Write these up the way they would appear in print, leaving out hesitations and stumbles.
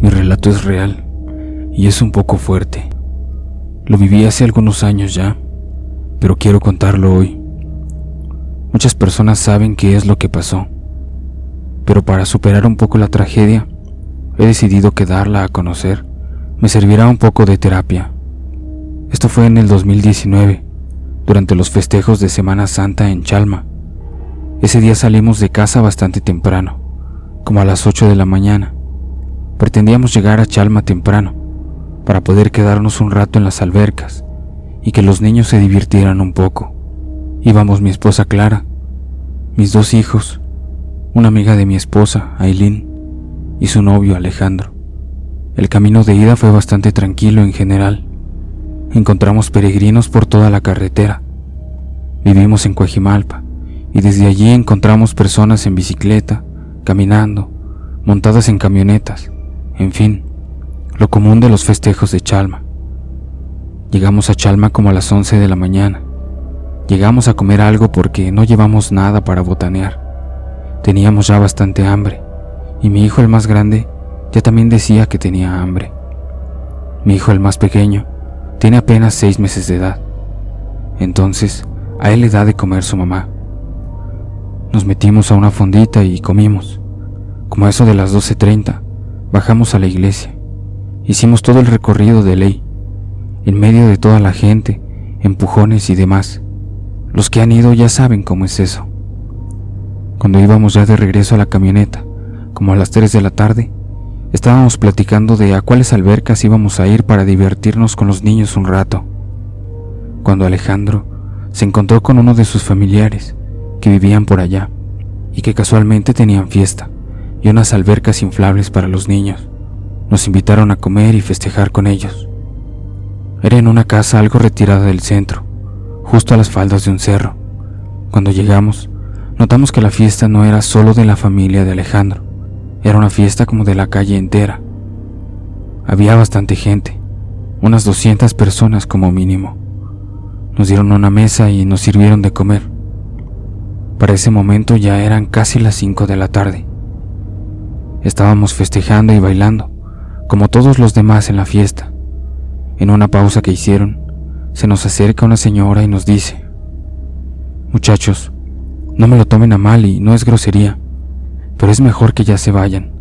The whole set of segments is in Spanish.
Mi relato es real y es un poco fuerte. Lo viví hace algunos años ya, pero quiero contarlo hoy. Muchas personas saben qué es lo que pasó, pero para superar un poco la tragedia, he decidido que darla a conocer me servirá un poco de terapia. Esto fue en el 2019, durante los festejos de Semana Santa en Chalma. Ese día salimos de casa bastante temprano, como a las 8 de la mañana. Pretendíamos llegar a Chalma temprano, para poder quedarnos un rato en las albercas y que los niños se divirtieran un poco. Íbamos mi esposa Clara, mis 2 hijos, una amiga de mi esposa, Aileen, y su novio Alejandro. El camino de ida fue bastante tranquilo en general. Encontramos peregrinos por toda la carretera. Vivimos en Coajimalpa y desde allí encontramos personas en bicicleta, caminando, montadas en camionetas, en fin, lo común de los festejos de Chalma. Llegamos a Chalma como a las 11 de la mañana. Llegamos a comer algo porque no llevamos nada para botanear. Teníamos ya bastante hambre y mi hijo, el más grande, ya también decía que tenía hambre. Mi hijo, el más pequeño, tiene apenas 6 meses de edad. Entonces, a él le da de comer su mamá. Nos metimos a una fondita y comimos. Como a eso de las 12:30, bajamos a la iglesia. Hicimos todo el recorrido de ley, en medio de toda la gente, empujones y demás. Los que han ido ya saben cómo es eso. Cuando íbamos ya de regreso a la camioneta, como a las 3 de la tarde, estábamos platicando de a cuáles albercas íbamos a ir para divertirnos con los niños un rato, cuando Alejandro se encontró con uno de sus familiares que vivían por allá y que casualmente tenían fiesta y unas albercas inflables para los niños. Nos invitaron a comer y festejar con ellos. Era en una casa algo retirada del centro, justo a las faldas de un cerro. Cuando llegamos, notamos que la fiesta no era solo de la familia de Alejandro, era una fiesta como de la calle entera. Había bastante gente, unas 200 personas como mínimo. Nos dieron una mesa y nos sirvieron de comer. Para ese momento ya eran casi las 5 de la tarde. Estábamos festejando y bailando, como todos los demás en la fiesta. En una pausa que hicieron, se nos acerca una señora y nos dice: «Muchachos, no me lo tomen a mal y no es grosería, pero es mejor que ya se vayan.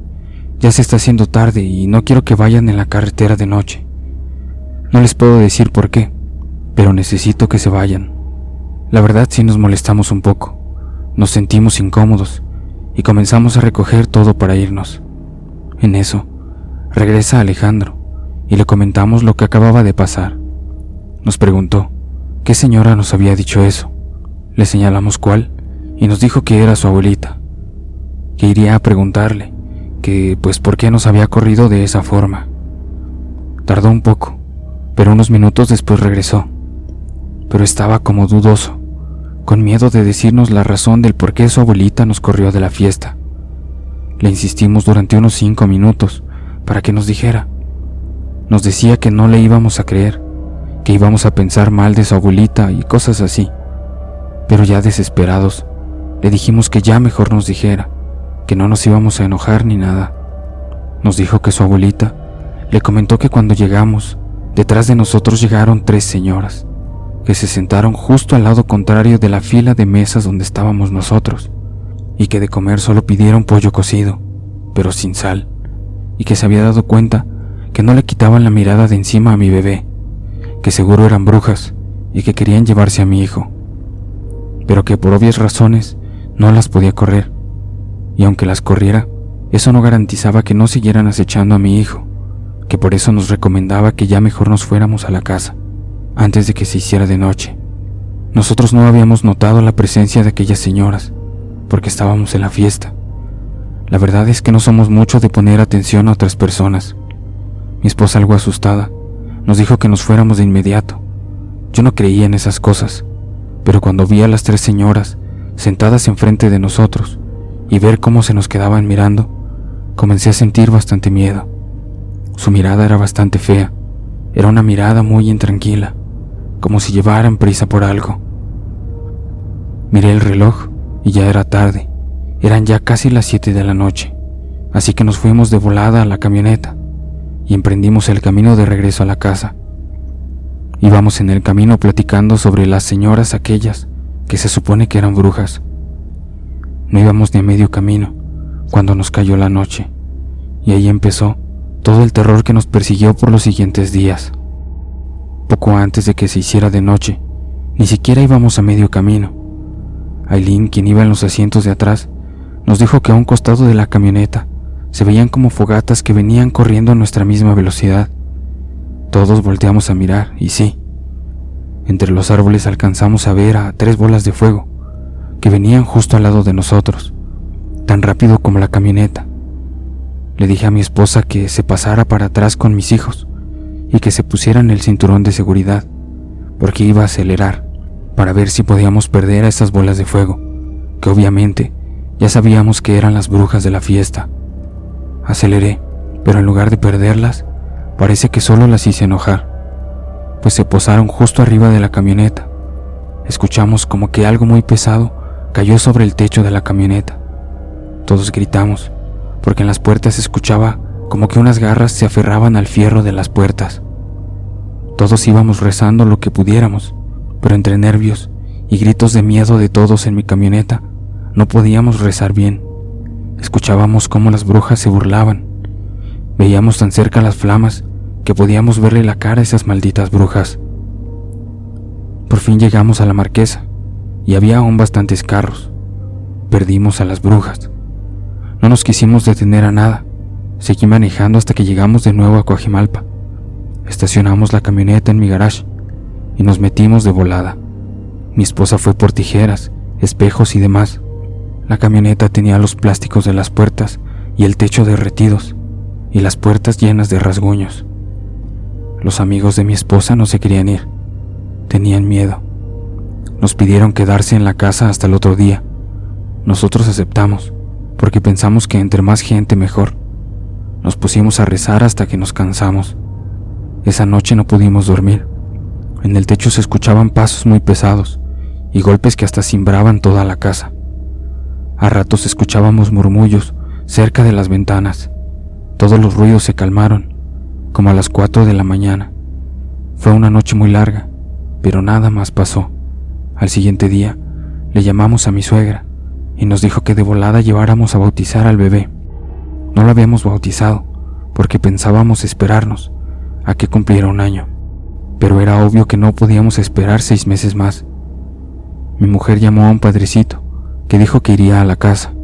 Ya se está haciendo tarde y no quiero que vayan en la carretera de noche. No les puedo decir por qué, pero necesito que se vayan». La verdad sí nos molestamos un poco, nos sentimos incómodos y comenzamos a recoger todo para irnos. En eso, regresa Alejandro y le comentamos lo que acababa de pasar. Nos preguntó qué señora nos había dicho eso. Le señalamos cuál y nos dijo que era su abuelita, que iría a preguntarle que pues por qué nos había corrido de esa forma. Tardó un poco, pero unos minutos después regresó, pero estaba como dudoso, con miedo de decirnos la razón del por qué su abuelita nos corrió de la fiesta. Le insistimos durante unos 5 minutos para que nos dijera. Nos decía que no le íbamos a creer, que íbamos a pensar mal de su abuelita y cosas así. Pero ya desesperados, le dijimos que ya mejor nos dijera, que no nos íbamos a enojar ni nada. Nos dijo que su abuelita le comentó que cuando llegamos, detrás de nosotros llegaron 3 señoras, que se sentaron justo al lado contrario de la fila de mesas donde estábamos nosotros, y que de comer solo pidieron pollo cocido, pero sin sal, y que se había dado cuenta que no le quitaban la mirada de encima a mi bebé, que seguro eran brujas y que querían llevarse a mi hijo, pero que por obvias razones no las podía correr, y aunque las corriera, eso no garantizaba que no siguieran acechando a mi hijo, que por eso nos recomendaba que ya mejor nos fuéramos a la casa, antes de que se hiciera de noche. Nosotros no habíamos notado la presencia de aquellas señoras, porque estábamos en la fiesta. La verdad es que no somos mucho de poner atención a otras personas. Mi esposa, algo asustada, nos dijo que nos fuéramos de inmediato. Yo no creía en esas cosas, pero cuando vi a las 3 señoras sentadas enfrente de nosotros y ver cómo se nos quedaban mirando, comencé a sentir bastante miedo. Su mirada era bastante fea, era una mirada muy intranquila, como si llevaran prisa por algo. Miré el reloj y ya era tarde, eran ya casi las 7 de la noche, así que nos fuimos de volada a la camioneta y emprendimos el camino de regreso a la casa. Íbamos en el camino platicando sobre las señoras aquellas que se supone que eran brujas. No íbamos ni a medio camino cuando nos cayó la noche, y ahí empezó todo el terror que nos persiguió por los siguientes días. Poco antes de que se hiciera de noche, ni siquiera íbamos a medio camino. Aileen, quien iba en los asientos de atrás, nos dijo que a un costado de la camioneta se veían como fogatas que venían corriendo a nuestra misma velocidad. Todos volteamos a mirar y sí, entre los árboles alcanzamos a ver a 3 bolas de fuego que venían justo al lado de nosotros, tan rápido como la camioneta. Le dije a mi esposa que se pasara para atrás con mis hijos y que se pusieran el cinturón de seguridad, porque iba a acelerar para ver si podíamos perder a esas bolas de fuego, que obviamente ya sabíamos que eran las brujas de la fiesta. Aceleré, pero en lugar de perderlas, parece que solo las hice enojar, pues se posaron justo arriba de la camioneta. Escuchamos como que algo muy pesado cayó sobre el techo de la camioneta. Todos gritamos, porque en las puertas se escuchaba como que unas garras se aferraban al fierro de las puertas. Todos íbamos rezando lo que pudiéramos, pero entre nervios y gritos de miedo de todos en mi camioneta, no podíamos rezar bien. Escuchábamos cómo las brujas se burlaban. Veíamos tan cerca las flamas que podíamos verle la cara a esas malditas brujas. Por fin llegamos a la Marquesa y había aún bastantes carros. Perdimos a las brujas. No nos quisimos detener a nada. Seguí manejando hasta que llegamos de nuevo a Coajimalpa. Estacionamos la camioneta en mi garage y nos metimos de volada. Mi esposa fue por tijeras, espejos y demás. La camioneta tenía los plásticos de las puertas y el techo derretidos, y las puertas llenas de rasguños. Los amigos de mi esposa no se querían ir. Tenían miedo. Nos pidieron quedarse en la casa hasta el otro día. Nosotros aceptamos, porque pensamos que entre más gente mejor. Nos pusimos a rezar hasta que nos cansamos. Esa noche no pudimos dormir. En el techo se escuchaban pasos muy pesados y golpes que hasta cimbraban toda la casa. A ratos escuchábamos murmullos cerca de las ventanas. Todos los ruidos se calmaron, como a las 4 de la mañana. Fue una noche muy larga, pero nada más pasó. Al siguiente día, le llamamos a mi suegra y nos dijo que de volada lleváramos a bautizar al bebé. No lo habíamos bautizado porque pensábamos esperarnos a que cumpliera 1 año, pero era obvio que no podíamos esperar 6 meses más. Mi mujer llamó a un padrecito que dijo que iría a la casa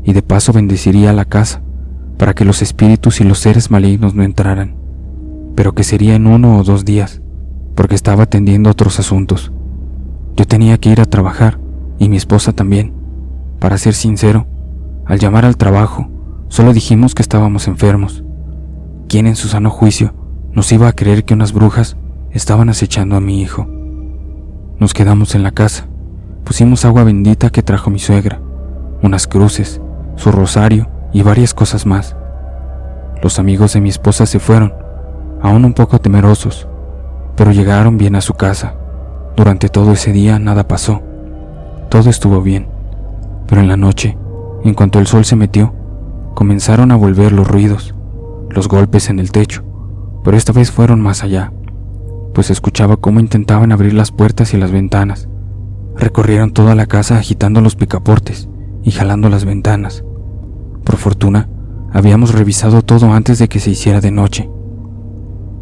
y de paso bendeciría la casa para que los espíritus y los seres malignos no entraran, pero que sería en 1 o 2 días, porque estaba atendiendo otros asuntos. Yo tenía que ir a trabajar y mi esposa también. Para ser sincero, al llamar al trabajo, solo dijimos que estábamos enfermos. ¿Quién en su sano juicio nos iba a creer que unas brujas estaban acechando a mi hijo? Nos quedamos en la casa. Pusimos agua bendita que trajo mi suegra, unas cruces, su rosario y varias cosas más. Los amigos de mi esposa se fueron, aún un poco temerosos, pero llegaron bien a su casa. Durante todo ese día nada pasó. Todo estuvo bien, pero en la noche, en cuanto el sol se metió, comenzaron a volver los ruidos, los golpes en el techo, pero esta vez fueron más allá, pues escuchaba cómo intentaban abrir las puertas y las ventanas. Recorrieron toda la casa agitando los picaportes y jalando las ventanas. Por fortuna, habíamos revisado todo antes de que se hiciera de noche.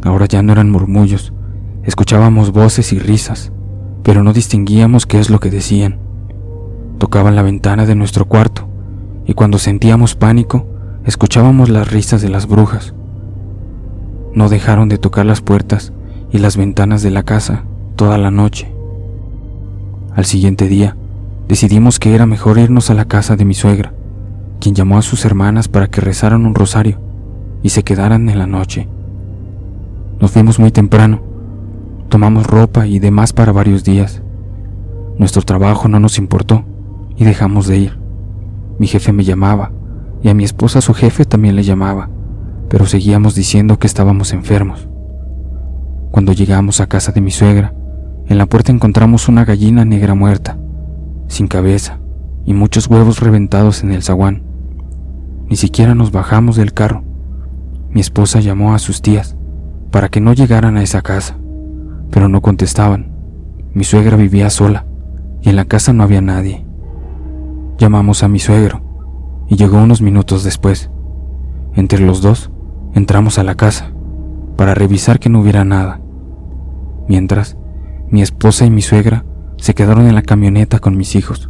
Ahora ya no eran murmullos, escuchábamos voces y risas, pero no distinguíamos qué es lo que decían. Tocaban la ventana de nuestro cuarto, y cuando sentíamos pánico, escuchábamos las risas de las brujas. No dejaron de tocar las puertas y las ventanas de la casa toda la noche. Al siguiente día, decidimos que era mejor irnos a la casa de mi suegra, quien llamó a sus hermanas para que rezaran un rosario y se quedaran en la noche. Nos fuimos muy temprano, tomamos ropa y demás para varios días. Nuestro trabajo no nos importó y dejamos de ir. Mi jefe me llamaba y a mi esposa su jefe también le llamaba, pero seguíamos diciendo que estábamos enfermos. Cuando llegamos a casa de mi suegra, en la puerta encontramos una gallina negra muerta, sin cabeza y muchos huevos reventados en el zaguán. Ni siquiera nos bajamos del carro. Mi esposa llamó a sus tías para que no llegaran a esa casa, pero no contestaban. Mi suegra vivía sola y en la casa no había nadie. Llamamos a mi suegro y llegó unos minutos después. Entre los dos entramos a la casa para revisar que no hubiera nada. Mientras, mi esposa y mi suegra se quedaron en la camioneta con mis hijos.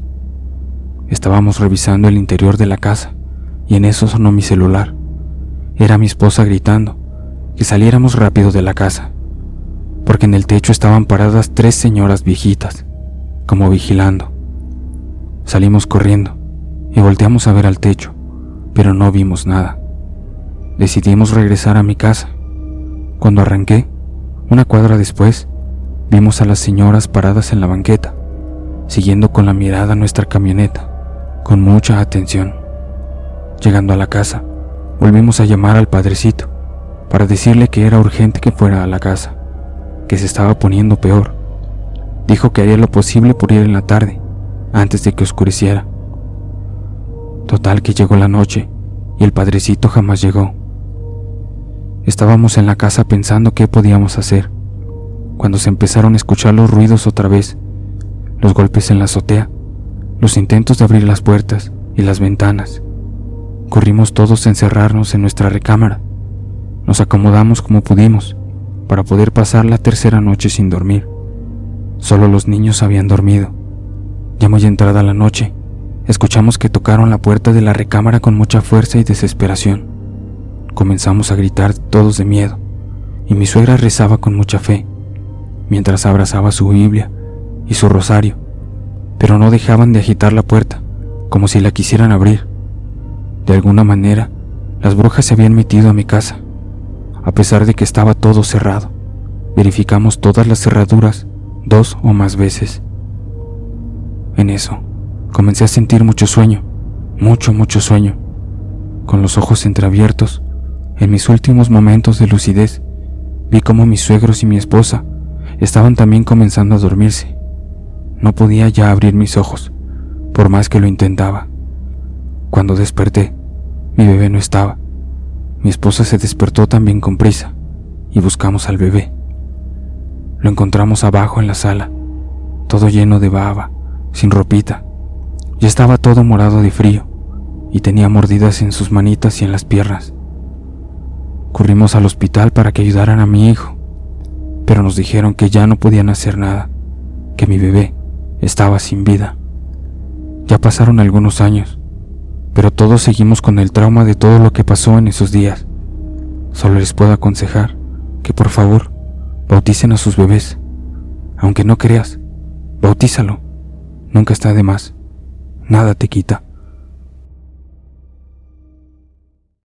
Estábamos revisando el interior de la casa y en eso sonó mi celular. Era mi esposa gritando que saliéramos rápido de la casa, porque en el techo estaban paradas 3 señoras viejitas, como vigilando. Salimos corriendo y volteamos a ver al techo, pero no vimos nada. Decidimos regresar a mi casa. Cuando arranqué, una cuadra después, vimos a las señoras paradas en la banqueta, siguiendo con la mirada nuestra camioneta, con mucha atención. Llegando a la casa, volvimos a llamar al padrecito para decirle que era urgente que fuera a la casa, que se estaba poniendo peor. Dijo que haría lo posible por ir en la tarde, antes de que oscureciera. Total que llegó la noche y el padrecito jamás llegó. Estábamos en la casa pensando qué podíamos hacer, cuando se empezaron a escuchar los ruidos otra vez, los golpes en la azotea, los intentos de abrir las puertas y las ventanas. Corrimos todos a encerrarnos en nuestra recámara. Nos acomodamos como pudimos para poder pasar la tercera noche sin dormir. Solo los niños habían dormido. Ya muy entrada la noche, escuchamos que tocaron la puerta de la recámara con mucha fuerza y desesperación. Comenzamos a gritar todos de miedo, y mi suegra rezaba con mucha fe, mientras abrazaba su Biblia y su rosario, pero no dejaban de agitar la puerta, como si la quisieran abrir. De alguna manera, las brujas se habían metido a mi casa. A pesar de que estaba todo cerrado, verificamos todas las cerraduras 2 o más veces. En eso, comencé a sentir mucho sueño, mucho sueño. Con los ojos entreabiertos, en mis últimos momentos de lucidez, vi cómo mis suegros y mi esposa estaban también comenzando a dormirse. No podía ya abrir mis ojos, por más que lo intentaba. Cuando desperté, mi bebé no estaba. Mi esposa se despertó también con prisa y buscamos al bebé. Lo encontramos abajo en la sala, todo lleno de baba, sin ropita. Ya estaba todo morado de frío y tenía mordidas en sus manitas y en las piernas. Corrimos al hospital para que ayudaran a mi hijo, pero nos dijeron que ya no podían hacer nada, que mi bebé estaba sin vida. Ya pasaron algunos años, pero todos seguimos con el trauma de todo lo que pasó en esos días. Solo les puedo aconsejar que por favor bauticen a sus bebés. Aunque no creas, bautízalo. Nunca está de más. Nada te quita.